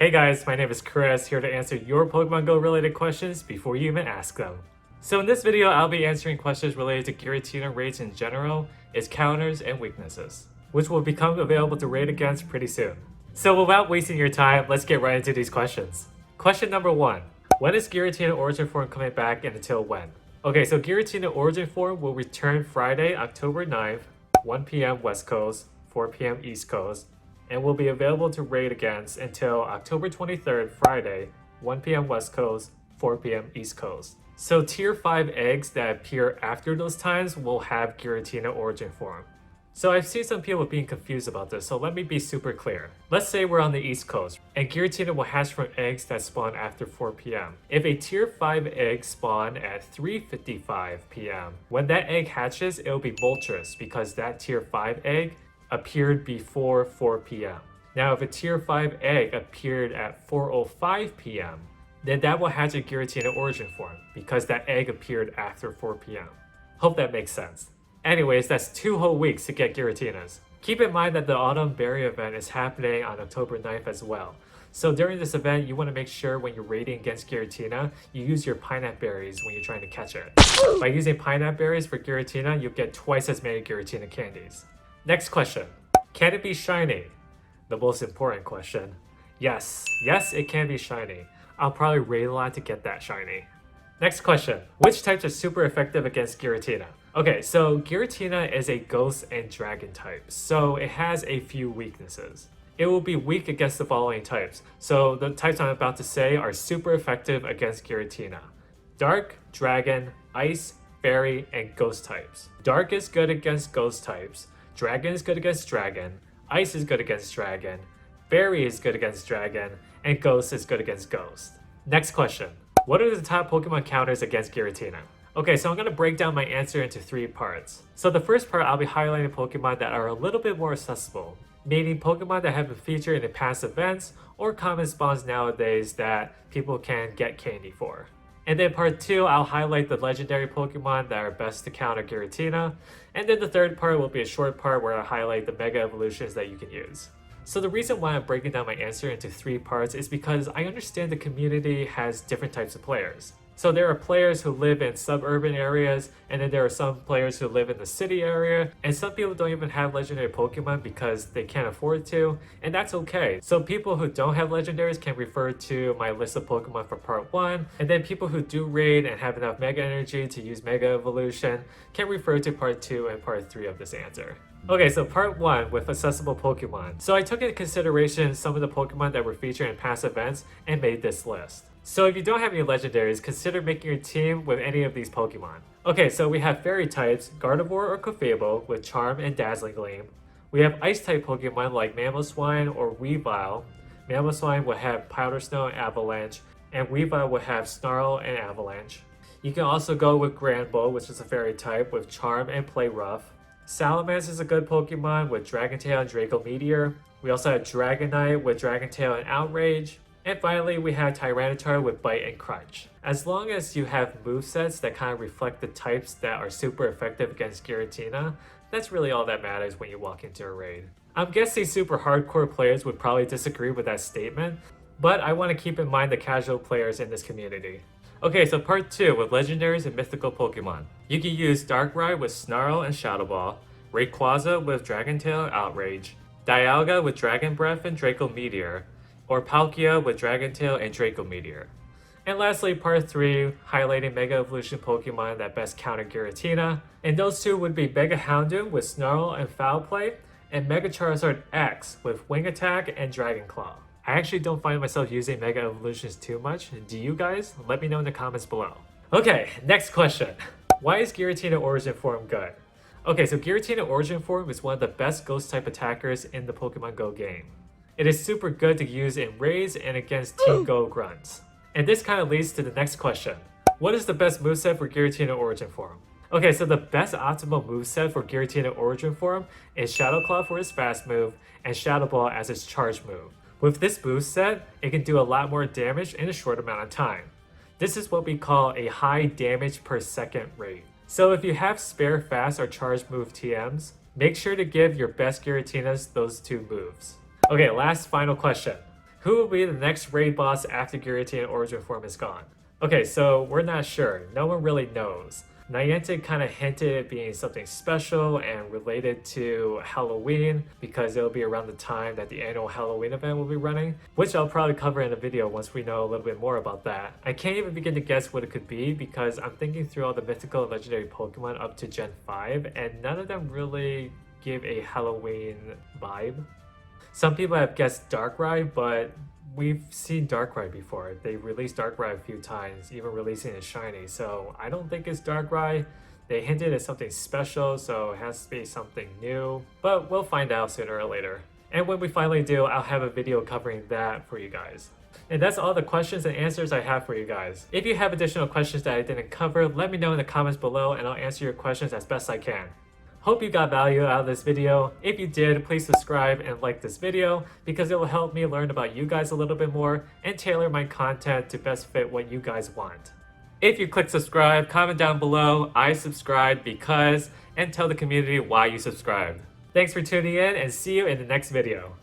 Hey guys, my name is Chris, here to answer your Pokemon Go related questions before you even ask them. So in this video, I'll be answering questions related to Giratina raids in general, its counters and weaknesses, which will become available to raid against pretty soon. So without wasting your time, let's get right into these questions. Question number 1. When is Giratina Origin Forme coming back and until when? Okay, so Giratina Origin Forme will return Friday, October 9th, 1 p.m. West Coast, 4 p.m. East Coast, and will be available to raid against until October 23rd, Friday, 1 p.m. West Coast, 4 p.m. East Coast. So tier 5 eggs that appear after those times will have Giratina Origin Forme. So I've seen some people being confused about this, so let me be super clear. Let's say we're on the East Coast, and Giratina will hatch from eggs that spawn after 4 p.m. If a tier 5 egg spawn at 3:55 p.m., when that egg hatches, it will be Moltres because that tier 5 egg appeared before 4 p.m. Now, if a tier 5 egg appeared at 4:05 p.m., then that will hatch a Giratina Origin Forme because that egg appeared after 4 p.m. Hope that makes sense. Anyways, that's 2 whole weeks to get Giratinas. Keep in mind that the Autumn Berry event is happening on October 9th as well. So during this event, you want to make sure when you're raiding against Giratina, you use your pineapple berries when you're trying to catch it. By using pineapple berries for Giratina, you'll get twice as many Giratina candies. Next question. Can it be shiny? The most important question. Yes, it can be shiny. I'll probably raid a lot to get that shiny. Next question. Which types are super effective against Giratina? Okay, so Giratina is a ghost and dragon type, so it has a few weaknesses. It will be weak against the following types. So the types I'm about to say are super effective against Giratina. Dark, dragon, ice, fairy, and ghost types. Dark is good against ghost types. Dragon is good against dragon, ice is good against dragon, fairy is good against dragon, and ghost is good against ghost. Next question. What are the top Pokemon counters against Giratina? Okay, so I'm going to break down my answer into 3 parts. So the first part, I'll be highlighting Pokemon that are a little bit more accessible, meaning Pokemon that have been featured in past events or common spawns nowadays that people can get candy for. And then part 2, I'll highlight the legendary Pokemon that are best to counter Giratina. And then the third part will be a short part where I highlight the Mega Evolutions that you can use. So the reason why I'm breaking down my answer into 3 parts is because I understand the community has different types of players. So there are players who live in suburban areas, and then there are some players who live in the city area, and some people don't even have legendary Pokemon because they can't afford to, and that's okay. So people who don't have legendaries can refer to my list of Pokemon for part 1, and then people who do raid and have enough Mega Energy to use Mega Evolution can refer to part 2 and part 3 of this answer. Okay, so part 1 with accessible Pokemon. So I took into consideration some of the Pokemon that were featured in past events and made this list. So if you don't have any legendaries, consider making your team with any of these Pokemon. Okay, so we have fairy types, Gardevoir or Clefable with Charm and Dazzling Gleam. We have ice type Pokemon like Mamoswine or Weavile. Mamoswine would have Powder Snow and Avalanche, and Weavile would have Snarl and Avalanche. You can also go with Granbull, which is a fairy type, with Charm and Play Rough. Salamence is a good Pokemon with Dragon Tail and Draco Meteor. We also have Dragonite with Dragon Tail and Outrage. And finally, we have Tyranitar with Bite and Crunch. As long as you have movesets that kind of reflect the types that are super effective against Giratina, that's really all that matters when you walk into a raid. I'm guessing super hardcore players would probably disagree with that statement, but I want to keep in mind the casual players in this community. Okay, so part 2 with legendaries and mythical Pokemon. You can use Darkrai with Snarl and Shadow Ball, Rayquaza with Dragon Tail and Outrage, Dialga with Dragon Breath and Draco Meteor, or Palkia with Dragon Tail and Draco Meteor. And lastly, part 3, highlighting Mega Evolution Pokemon that best counter Giratina. And those 2 would be Mega Houndoom with Snarl and Foul Play, and Mega Charizard X with Wing Attack and Dragon Claw. I actually don't find myself using Mega Evolutions too much. Do you guys? Let me know in the comments below. Okay, next question. Why is Giratina Origin Forme good? Okay, so Giratina Origin Forme is one of the best ghost type attackers in the Pokemon Go game. It is super good to use in raids and against Team Go grunts. And this kind of leads to the next question. What is the best moveset for Giratina Origin Forme? Okay, so the best optimal moveset for Giratina Origin Forme is Shadow Claw for its fast move and Shadow Ball as its charge move. With this moveset, it can do a lot more damage in a short amount of time. This is what we call a high damage per second rate. So if you have spare fast or charge move TMs, make sure to give your best Giratinas those 2 moves. Okay, last final question. Who will be the next raid boss after Giratina Origin Forme is gone? Okay, so we're not sure. No one really knows. Niantic kind of hinted at being something special and related to Halloween because it'll be around the time that the annual Halloween event will be running, which I'll probably cover in a video once we know a little bit more about that. I can't even begin to guess what it could be because I'm thinking through all the mythical and legendary Pokemon up to Gen 5 and none of them really give a Halloween vibe. Some people have guessed Darkrai, but we've seen Darkrai before. They released Darkrai a few times, even releasing it shiny, so I don't think it's Darkrai. They hinted at something special, so it has to be something new, but we'll find out sooner or later. And when we finally do, I'll have a video covering that for you guys. And that's all the questions and answers I have for you guys. If you have additional questions that I didn't cover, let me know in the comments below and I'll answer your questions as best I can. Hope you got value out of this video. If you did, please subscribe and like this video because it will help me learn about you guys a little bit more and tailor my content to best fit what you guys want. If you click subscribe, comment down below, I subscribed because, and tell the community why you subscribed. Thanks for tuning in and see you in the next video.